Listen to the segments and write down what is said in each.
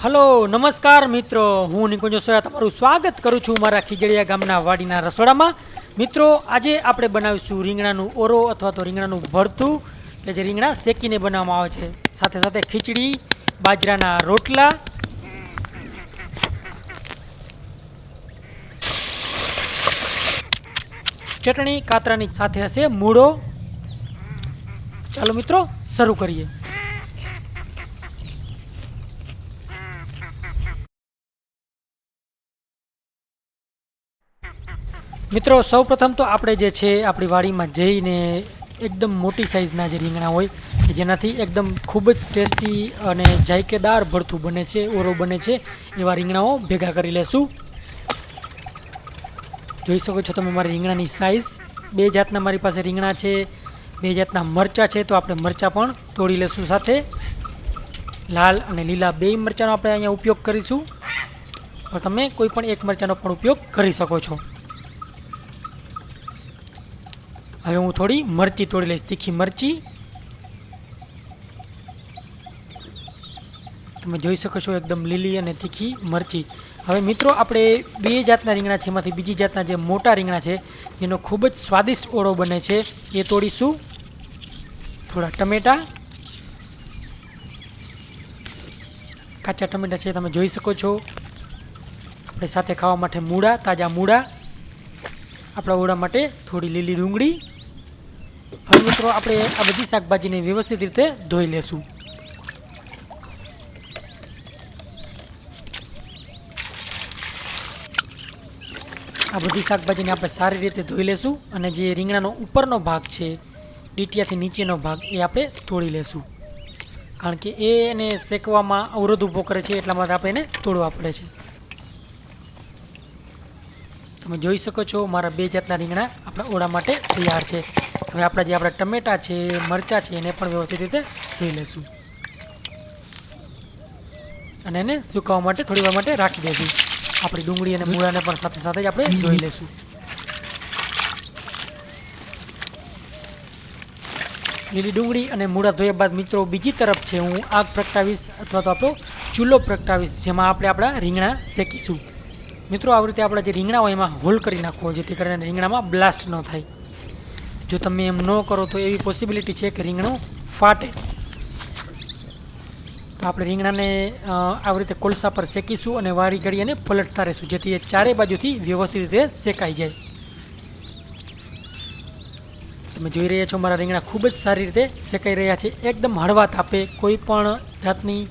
Hello નમસ્કાર મિત્રો, હું નિકુંજ સોયા તમારું સ્વાગત કરું છું મારા ખીજડીયા ગામના વાડીના રસોડામાં. મિત્રો, આજે આપણે બનાવીશું રીંગણાનું ઓરો અથવા તો રીંગણાનું ભરથું કે જે રીંગણા શેકીને બનાવવામાં આવે છે. સાથે સાથે ખીચડી, બાજરાના રોટલા, ચટણી કાતરાની સાથે હશે મૂળો. ચાલો મિત્રો શરૂ કરીએ. મિત્રો, સૌપ્રથમ તો આપણે જે છે આપણી વાડીમાં જઈને એકદમ મોટી સાઇઝના જે રીંગણા હોય કે જેનાથી એકદમ ખૂબ જ ટેસ્ટી અને જાયકેદાર ભરથું બને છે, ઓરો બને છે, એવા રીંગણાઓ ભેગા કરી લેશું. જોઈ શકો છો તમે મારી રીંગણાની સાઇઝ. બે જાતના મારી પાસે રીંગણા છે, બે જાતના મરચાં છે, તો આપણે મરચાં પણ તોડી લેશું. સાથે લાલ અને લીલા બે મરચાંનો આપણે અહીંયા ઉપયોગ કરીશું, તો તમે કોઈ પણ એક મરચાંનો પણ ઉપયોગ કરી શકો છો. હવે હું થોડી મરચી તોડી લઈશ, તીખી મરચી. તમે જોઈ શકો છો એકદમ લીલી અને તીખી મરચી. હવે મિત્રો, આપણે બે જાતના રીંગણા છે, એમાંથી બીજી જાતના જે મોટા રીંગણા છે જેનો ખૂબ જ સ્વાદિષ્ટ ઓળો બને છે એ તોડીશું. થોડા ટમેટાં, કાચા ટમેટાં છે તમે જોઈ શકો છો. આપણે સાથે ખાવા માટે મૂળા, તાજા મૂળા. આપણા ઓળા માટે થોડી લીલી ડુંગળી. હવે મિત્રો, આપણે આ બધી શાકભાજીને વ્યવસ્થિત રીતે ધોઈ લેશું. આ બધી શાકભાજીને આપણે સારી રીતે ધોઈ લેશું અને જે રીંગણાનો ઉપરનો ભાગ છે, ડીટિયાથી નીચેનો ભાગ, એ આપણે તોડી લેશું. કારણ કે એને શેકવામાં અવરોધ ઊભો કરે છે, એટલા માટે આપણે એને તોડવા પડે છે. તમે જોઈ શકો છો મારા બે જાતના રીંગણા આપણા ઓળા માટે તૈયાર છે. હવે આપણા ટમેટાં છે, મરચાં છે, એને પણ વ્યવસ્થિત રીતે ધોઈ લેશું અને એને સુકાવવા માટે થોડી વાર માટે રાખી દઈશું. આપણી ડુંગળી અને મૂળાને પણ સાથે સાથે જ આપણે ધોઈ લેશું. લીલી ડુંગળી અને મૂળા ધોયા બાદ મિત્રો, બીજી તરફ છે હું આગ પ્રગટાવીશ અથવા તો આપણો ચૂલો પ્રગટાવીશ, જેમાં આપણે આપણા રીંગણા શેકીશું. મિત્રો, આવી રીતે આપણા જે રીંગણા હોય એમાં હોલ કરી નાખવો, જેથી કરીને રીંગણામાં બ્લાસ્ટ ન થાય. જો તમે એમ ન કરો તો એવી પોસિબિલિટી છે કે રીંગણું ફાટે. તો આપણે રીંગણાને આવી રીતે કોલસા પર શેકીશું અને વારી ઘડી એને પલટતા રહીશું, જેથી એ ચારે બાજુથી વ્યવસ્થિત રીતે શેકાઈ જાય. તમે જોઈ રહ્યા છો મારા રીંગણા ખૂબ જ સારી રીતે શેકાઈ રહ્યા છે. એકદમ હળવા તાપે, કોઈ પણ જાતની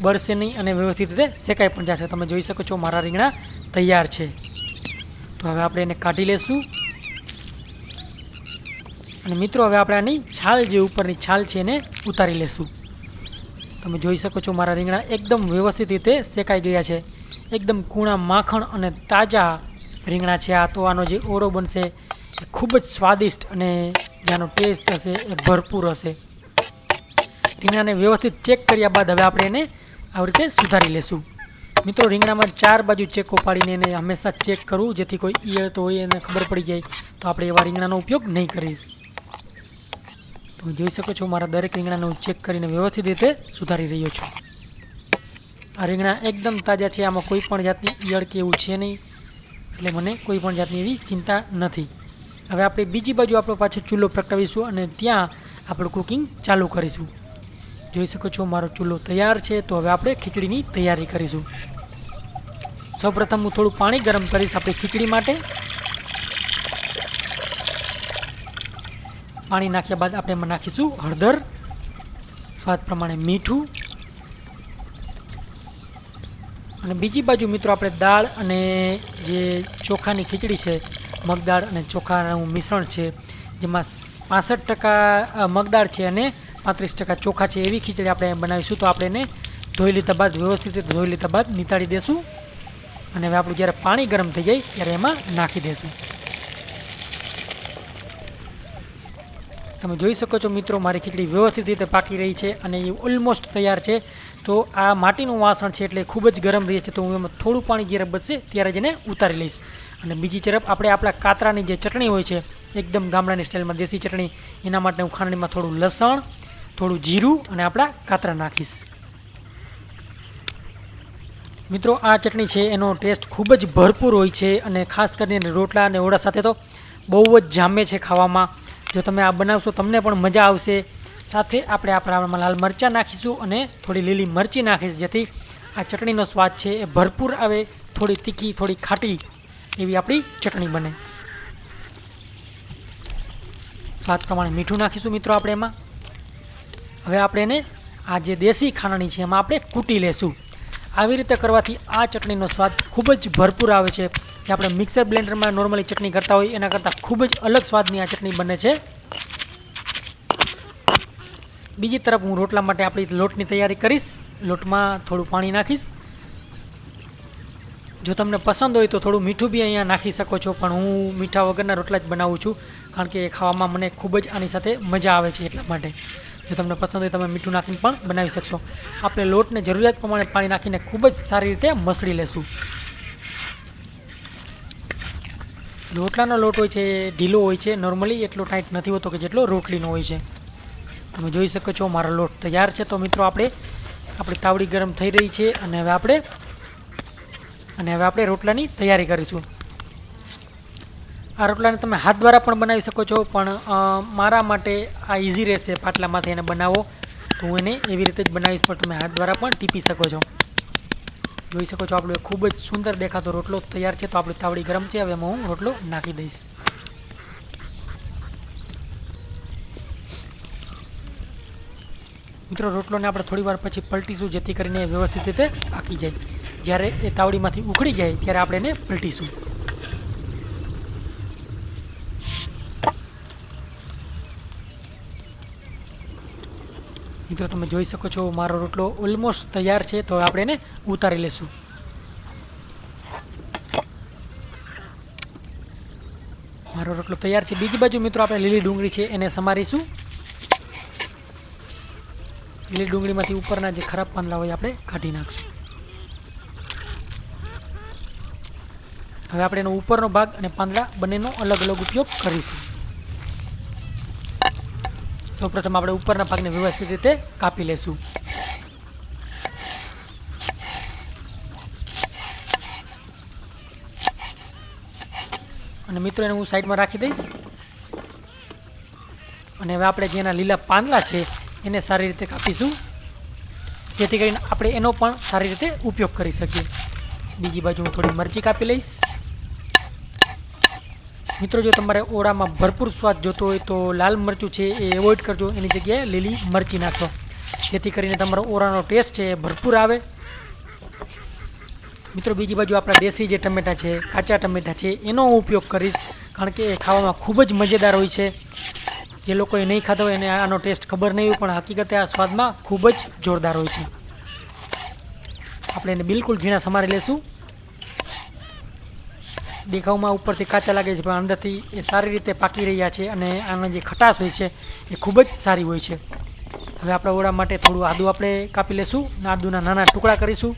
બળશે નહીં અને વ્યવસ્થિત રીતે શેકાઈ પણ જશે. તમે જોઈ શકો છો મારા રીંગણા તૈયાર છે. તો હવે આપણે એને કાઢી લેશું. અને મિત્રો, હવે આપણે આની છાલ, જે ઉપરની છાલ છે, એને ઉતારી લેશું. તમે જોઈ શકો છો મારા રીંગણા એકદમ વ્યવસ્થિત રીતે શેકાઈ ગયા છે. એકદમ કૂણા માખણ અને તાજા રીંગણા છે આ. તો આનો જે ઓળો બનશે એ ખૂબ જ સ્વાદિષ્ટ અને જેનો ટેસ્ટ હશે એ ભરપૂર હશે. રીંગણાને વ્યવસ્થિત ચેક કર્યા બાદ હવે આપણે એને આવી રીતે સુધારી લેશું. મિત્રો, રીંગણામાં ચાર બાજુ ચેકો પાડીને એને હંમેશા ચેક કરવું, જેથી કોઈ ઈયળ તો હોય એને ખબર પડી જાય, તો આપણે એવા રીંગણાનો ઉપયોગ નહીં કરીશું. તમે જોઈ શકો છો મારા દરેક રીંગણાને હું ચેક કરીને વ્યવસ્થિત રીતે સુધારી રહ્યો છું. આ રીંગણા એકદમ તાજા છે, આમાં કોઈ પણ જાતની ઈયળ કે એવું છે નહીં, એટલે મને કોઈ પણ જાતની એવી ચિંતા નથી. હવે આપણે બીજી બાજુ આપણો પાછો ચૂલો પ્રગટાવીશું અને ત્યાં આપણું કુકિંગ ચાલુ કરીશું. જોઈ શકો છો મારો ચૂલો તૈયાર છે. તો હવે આપણે ખીચડીની તૈયારી કરીશું. સૌપ્રથમ હું થોડું પાણી ગરમ કરીશ આપણી ખીચડી માટે. પાણી નાખ્યા બાદ આપણે એમાં નાખીશું હળદર, સ્વાદ પ્રમાણે મીઠું, અને બીજી બાજુ મિત્રો આપણે દાળ અને જે ચોખાની ખીચડી છે, મગદાળ અને ચોખાનું મિશ્રણ છે, જેમાં 65% મગદાળ છે અને 35% ચોખા છે, એવી ખીચડી આપણે બનાવીશું. તો આપણે એને ધોઈ લીધા બાદ, વ્યવસ્થિત રીતે ધોઈ લીધા બાદ નીતાળી દેશું અને હવે આપણું જ્યારે પાણી ગરમ થઈ જાય ત્યારે એમાં નાખી દેશું. તમે જોઈ શકો છો મિત્રો, મારી ખીચડી વ્યવસ્થિત રીતે પાકી રહી છે અને એ ઓલમોસ્ટ તૈયાર છે. તો આ માટીનું વાસણ છે એટલે ખૂબ જ ગરમ રહે છે, તો હું એમાં થોડું પાણી જ્યારે બચશે ત્યારે જ એને ઉતારી લઈશ. અને બીજી તરફ આપણે આપણા કાતરાની જે ચટણી હોય છે, એકદમ ગામડાની સ્ટાઇલમાં દેશી ચટણી, એના માટે હું ખાંડણીમાં થોડું લસણ, થોડું જીરું અને આપણા કાતરા નાખીશ. મિત્રો આ ચટણી છે એનો ટેસ્ટ ખૂબ જ ભરપૂર હોય છે અને ખાસ કરીને રોટલા અને ઓળા સાથે તો બહુ જ જામે છે ખાવામાં. જો તમે આ બનાવશો તમને પણ મજા આવશે. સાથે આપણે આપણામાં લાલ મરચાં નાખીશું અને થોડી લીલી મરચી નાખીશું, જેથી આ ચટણીનો સ્વાદ છે એ ભરપૂર આવે. થોડી તીખી થોડી ખાટી એવી આપણી ચટણી બને. સ્વાદ પ્રમાણે મીઠું નાખીશું મિત્રો આપણે એમાં. હવે આપણે એને આ જે દેશી ખાંડણી છે એમાં આપણે કૂટી લેશું. આવી રીતે કરવાથી આ ચટણીનો સ્વાદ ખૂબ જ ભરપૂર આવે છે. જે આપણે મિક્સર બ્લેન્ડરમાં નોર્મલી ચટણી કરતા હોય એના કરતાં ખૂબ જ અલગ સ્વાદની આ ચટણી બને છે. બીજી તરફ હું રોટલા માટે આપણી લોટની તૈયારી કરીશ. લોટમાં થોડું પાણી નાખીશ. જો તમને પસંદ હોય તો થોડું મીઠું બી અહીંયા નાખી શકો છો, પણ હું મીઠા વગરના રોટલા જ બનાવું છું, કારણ કે ખાવામાં મને ખૂબ જ આની સાથે મજા આવે છે એટલા માટે. જો તમને પસંદ હોય તમે મીઠું નાખીને પણ બનાવી શકશો. આપણે લોટને જરૂરિયાત પ્રમાણે પાણી નાખીને ખૂબ જ સારી રીતે મસળી લેશું. રોટલાનો લોટ હોય છે એ ઢીલો હોય છે, નોર્મલી એટલો ટાઈટ નથી હોતો કે જેટલો રોટલીનો હોય છે. તમે જોઈ શકો છો મારો લોટ તૈયાર છે. તો મિત્રો આપણી તાવડી ગરમ થઈ રહી છે અને હવે આપણે રોટલાની તૈયારી કરીશું. આ રોટલાને તમે હાથ દ્વારા પણ બનાવી શકો છો, પણ મારા માટે આ ઇઝી રહેશે પાટલામાંથી એને બનાવો, તો હું એને એવી રીતે જ બનાવીશ, પણ તમે હાથ દ્વારા પણ ટીપી શકો છો. જોઈ શકો છો આપણો ખૂબ જ સુંદર દેખાતો રોટલો તૈયાર છે. તો આપણી તાવડી ગરમ છે, હવે એમાં હું રોટલો નાખી દઈશ. મિત્રો રોટલોને આપણે થોડી વાર પછી પલટીશું, જેથી કરીને એ વ્યવસ્થિત રીતે પાકી જાય. જ્યારે એ તાવડીમાંથી ઉખડી જાય ત્યારે આપણે એને પલટીશું. મિત્રો તમે જોઈ શકો છો મારો રોટલો ઓલમોસ્ટ તૈયાર છે. તો આપણે એને ઉતારી લેશું. મારો રોટલો તૈયાર છે. બીજી બાજુ મિત્રો આપણે લીલી ડુંગળી છે એને સમારીશું. લીલી ડુંગળીમાંથી ઉપરના જે ખરાબ પાંદડા હોય આપણે કાઢી નાખશું. હવે આપણે એનો ઉપરનો ભાગ અને પાંદડા બંનેનો અલગ અલગ ઉપયોગ કરીશું. સૌપ્રથમ આપણે ઉપરના ભાગને વ્યવસ્થિત રીતે કાપી લેશું. અને મિત્રો એને હું સાઈડમાં રાખી દઈશ. અને હવે આપણે જેના લીલા પાંદડા છે એને સારી રીતે કાપીશું, જેથી કરીને આપણે એનો પણ સારી રીતે ઉપયોગ કરી શકીએ. બીજી બાજુ હું થોડી મરચી કાપી લઈશ. મિત્રો જો તમારે ઓળામાં ભરપૂર સ્વાદ જોતો હોય તો લાલ મરચું છે એ એવોઇડ કરજો, એની જગ્યાએ લીલી મરચી નાખશો, જેથી કરીને તમારો ઓળાનો ટેસ્ટ છે એ ભરપૂર આવે. મિત્રો બીજી બાજુ આપણા દેશી જે ટમેટાં છે, કાચા ટમેટાં છે, એનો હું ઉપયોગ કરીશ, કારણ કે એ ખાવામાં ખૂબ જ મજેદાર હોય છે. જે લોકોએ નહીં ખાધા હોય એને આનો ટેસ્ટ ખબર નહીં હોય, પણ હકીકતે આ સ્વાદમાં ખૂબ જ જોરદાર હોય છે. આપણે એને બિલકુલ ઝીણા સમારી લેશું. દેખાવમાં ઉપરથી કાચા લાગે છે, પણ અંદરથી એ સારી રીતે પાકી રહ્યા છે અને આનો જે ખટાશ હોય છે એ ખૂબ જ સારી હોય છે. હવે આપણા ઓળા માટે થોડું આદું આપણે કાપી લેશું. આદુના નાના ટુકડા કરીશું.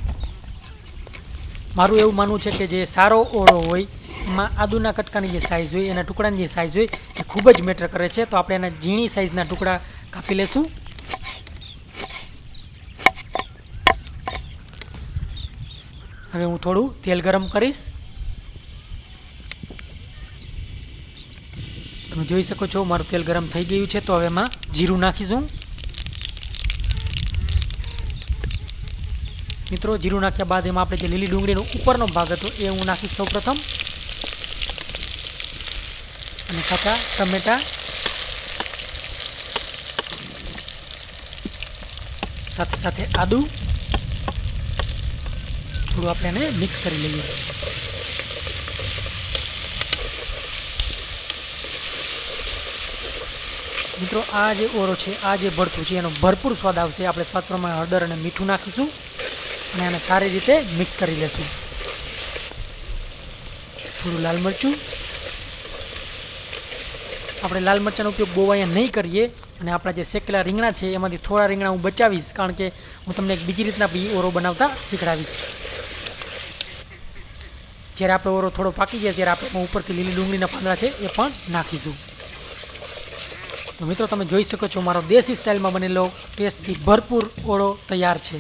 મારું એવું માનવું છે કે જે સારો ઓળો હોય એમાં આદુના કટકાની જે સાઇઝ હોય, એના ટુકડાની જે સાઇઝ હોય એ ખૂબ જ મેટર કરે છે. તો આપણે એના ઝીણી સાઇઝના ટુકડા કાપી લેશું. હવે હું થોડું તેલ ગરમ કરીશ. તમે જોઈ શકો છો મારું તેલ ગરમ થઈ ગયું છે. તો હવે એમાં જીરું નાખીશું. મિત્રો જીરું નાખ્યા બાદ એમાં આપણે જે લીલી ડુંગળીનો ઉપરનો ભાગ હતો એ હું નાખીશ સૌપ્રથમ, અને કાચા ટમેટા સાથે સાથે આદું થોડું આપણે એને મિક્સ કરી લઈએ. મિત્રો આ જે ઓળો છે, આ જે ભરતું છે એનો ભરપૂર સ્વાદ આવશે. આપણે સ્વાદ પ્રમાણે હળદર અને મીઠું નાખીશું અને આને સારી રીતે મિક્સ કરી લેશું. થોડું લાલ મરચું, આપણે લાલ મરચાંનો ઉપયોગ બહુ અહીંયા નહીં કરીએ. અને આપણા જે શેકેલા રીંગણા છે એમાંથી થોડા રીંગણા હું બચાવીશ, કારણ કે હું તમને એક બીજી રીતના બી ઓરો બનાવતા શીખડાવીશ. જ્યારે આપણો ઓરો થોડો પાકી જાય ત્યારે આપણે ઉપરથી લીલી ડુંગળીના પાંદડા છે એ પણ નાખીશું. તો મિત્રો તમે જોઈ શકો છો મારો દેશી સ્ટાઇલમાં બનેલો ટેસ્ટથી ભરપૂર ઓળો તૈયાર છે.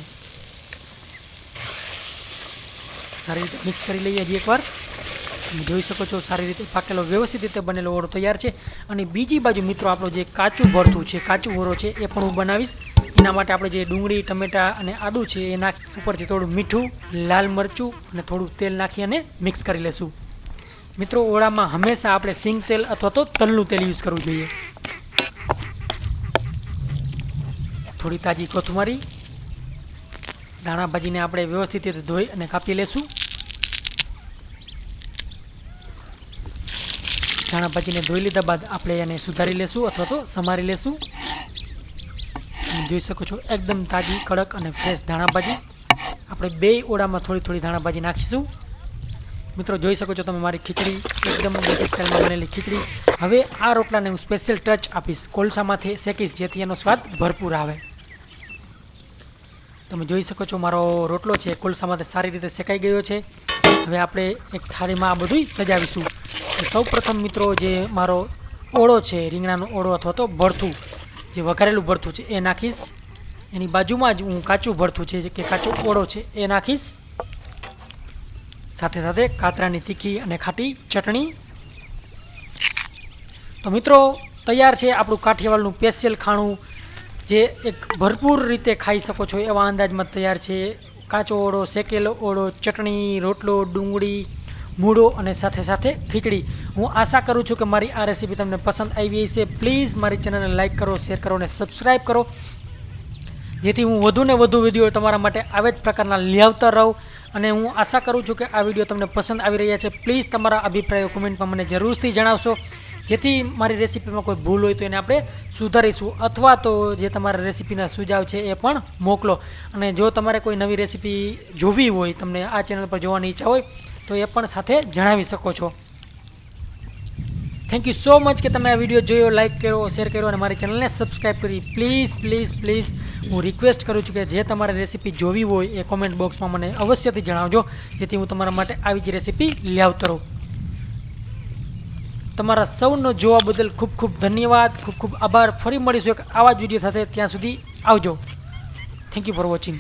સારી રીતે મિક્સ કરી લઈએ હજી એકવાર. તમે જોઈ શકો છો સારી રીતે પાકેલો વ્યવસ્થિત રીતે બનેલો ઓળો તૈયાર છે. અને બીજી બાજુ મિત્રો આપણો જે કાચું ભરથું છે, કાચું ઓળો છે એ પણ હું બનાવીશ. એના માટે આપણે જે ડુંગળી, ટમેટાં અને આદું છે એ નાખી ઉપરથી થોડું મીઠું, લાલ મરચું અને થોડું તેલ નાખી અને મિક્સ કરી લેશું. મિત્રો ઓળામાં હંમેશા આપણે સિંગ તેલ અથવા તો તલનું તેલ યુઝ કરવું જોઈએ. થોડી તાજી કોથમરી, ધાણા ભાજીને આપણે વ્યવસ્થિત રીતે ધોઈ અને કાપી લેશું. ધાણા ભાજીને ધોઈ લીધા બાદ આપણે એને સુધારી લેશું અથવા તો સમારી લેશું. જોઈ શકો છો એકદમ તાજી, કડક અને ફ્રેશ ધાણા ભાજી. આપણે બે ઓળામાં થોડી થોડી ધાણા ભાજી નાખીશું. મિત્રો જોઈ શકો છો તમે મારી ખીચડી એકદમ દેશી સ્ટાઇલમાં બનેલી ખીચડી. હવે આ રોટલાને હું સ્પેશિયલ ટચ આપીશ, કોલસામાંથી શેકીશ જેથી એનો સ્વાદ ભરપૂર આવે. તમે જોઈ શકો છો મારો રોટલો છે કોલસામાંથી સારી રીતે શેકાઈ ગયો છે. હવે આપણે એક થાળીમાં આ બધું સજાવીશું. સૌ પ્રથમ મિત્રો જે મારો ઓળો છે, રીંગણાનો ઓળો અથવા તો ભરથું, જે વઘારેલું ભરથું છે એ નાખીશ. એની બાજુમાં જ હું કાચું ભરથું છે કે કાચો ઓળો છે એ નાખીશ. સાથે સાથે કાતરાની તીખી અને ખાટી ચટણી. તો મિત્રો તૈયાર છે આપણું કાઠિયાવાડનું સ્પેશિયલ ખાણું, જે એક ભરપૂર રીતે ખાઈ શકો છો એવા અંદાજમાં તૈયાર છે. કાચો ઓળો, શેકેલો ઓળો, ચટણી, રોટલો, ડુંગળી, મૂળો અને સાથે સાથે ખીચડી. હું આશા કરું છું કે મારી આ રેસીપી તમને પસંદ આવી હશે. પ્લીઝ મારી ચેનલને લાઇક કરો, શેર કરો અને સબસ્ક્રાઈબ કરો, જેથી હું વધુને વધુ વિડીયો તમારા માટે આવે જ પ્રકારના લાવતા રહું. અને હું આશા કરું છું કે આ વિડીયો તમને પસંદ આવી રહ્યા છે. પ્લીઝ તમારા અભિપ્રાયો કોમેન્ટમાં મને જરૂરથી જણાવશો, જેથી મારી રેસીપીમાં કોઈ ભૂલ હોય તો એને આપણે સુધારીશું. અથવા તો જે તમારા રેસીપીના સુઝાવ છે એ પણ મોકલો. અને જો તમારે કોઈ નવી રેસીપી જોવી હોય, તમને આ ચેનલ પર જોવાની ઈચ્છા હોય તો એ પણ સાથે જણાવી શકો છો. થેન્ક યુ સો મચ કે તમે આ વિડીયો જોયો, લાઇક કર્યો, શેર કર્યો અને મારી ચેનલને સબસ્ક્રાઈબ કરી. પ્લીઝ પ્લીઝ પ્લીઝ હું રિક્વેસ્ટ કરું છું કે જે તમારે રેસીપી જોવી હોય એ કોમેન્ટ બોક્સમાં મને અવશ્યથી જણાવજો, જેથી હું તમારા માટે આવી જ રેસીપી લાવતો રહું. તમારા સૌનો જોવા બદલ ખૂબ ખૂબ ધન્યવાદ, ખૂબ ખૂબ આભાર. ફરી મળીશું એક આવા જ વિડીયો સાથે. ત્યાં સુધી આવજો. Thank you for watching.